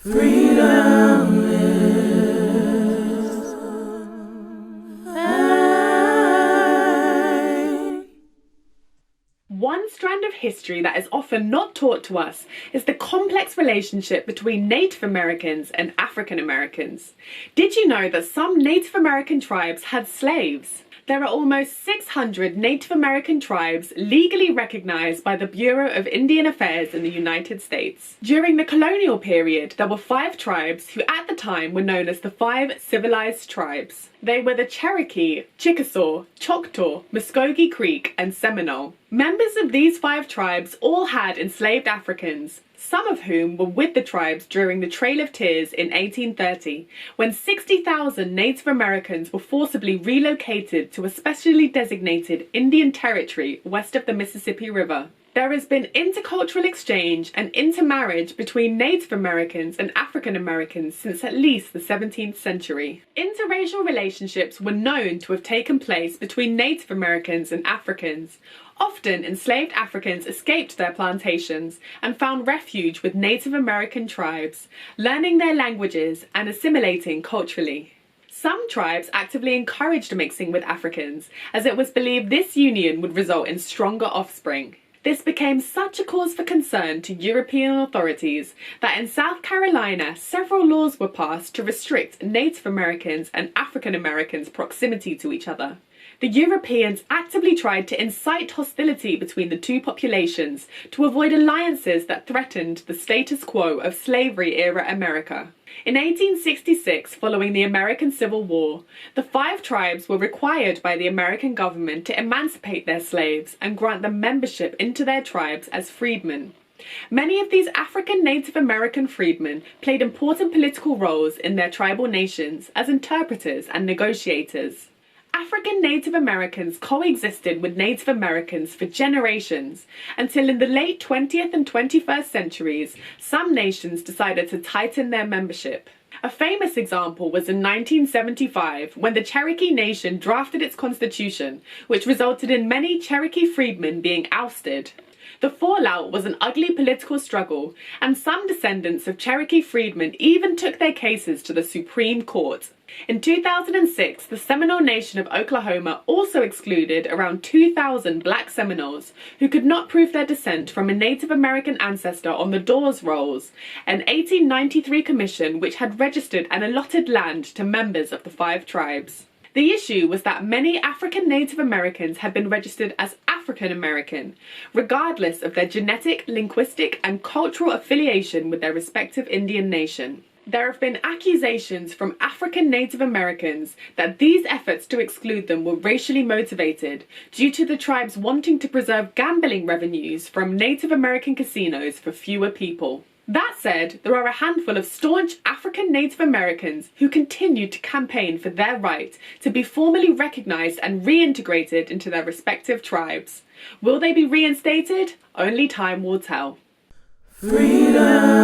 Freedom is One strand of history that is often not taught to us is the complex relationship between Native Americans and African Americans. Did you know that some Native American tribes had slaves? There are almost 600 Native American tribes legally recognized by the Bureau of Indian Affairs in the United States. During the colonial period, there were 5 tribes who at the time were known as the 5 civilized tribes. They were the Cherokee, Chickasaw, Choctaw, Muskogee Creek, and Seminole. Members of these 5 tribes all had enslaved Africans, some of whom were with the tribes during the Trail of Tears in 1830, when 60,000 Native Americans were forcibly relocated to a specially designated Indian Territory west of the Mississippi River. There has been intercultural exchange and intermarriage between Native Americans and African Americans since at least the 17th century. Interracial relationships were known to have taken place between Native Americans and Africans. Often, enslaved Africans escaped their plantations and found refuge with Native American tribes, learning their languages and assimilating culturally. Some tribes actively encouraged mixing with Africans, as it was believed this union would result in stronger offspring. This became such a cause for concern to European authorities that in South Carolina, several laws were passed to restrict Native Americans and African Americans' proximity to each other. The Europeans actively tried to incite hostility between the two populations to avoid alliances that threatened the status quo of slavery-era America. In 1866, following the American Civil War, the 5 tribes were required by the American government to emancipate their slaves and grant them membership into their tribes as freedmen. Many of these African Native American freedmen played important political roles in their tribal nations as interpreters and negotiators. African Native Americans coexisted with Native Americans for generations, until in the late 20th and 21st centuries, some nations decided to tighten their membership. A famous example was in 1975, when the Cherokee Nation drafted its constitution, which resulted in many Cherokee freedmen being ousted. The fallout was an ugly political struggle, and some descendants of Cherokee freedmen even took their cases to the Supreme Court. In 2006, the Seminole Nation of Oklahoma also excluded around 2,000 black Seminoles who could not prove their descent from a Native American ancestor on the Dawes Rolls, an 1893 commission which had registered and allotted land to members of the 5 tribes. The issue was that many African Native Americans had been registered as African American, regardless of their genetic, linguistic, and cultural affiliation with their respective Indian nation. There have been accusations from African Native Americans that these efforts to exclude them were racially motivated due to the tribes wanting to preserve gambling revenues from Native American casinos for fewer people. That said, there are a handful of staunch African Native Americans who continue to campaign for their right to be formally recognized and reintegrated into their respective tribes. Will they be reinstated? Only time will tell. freedom.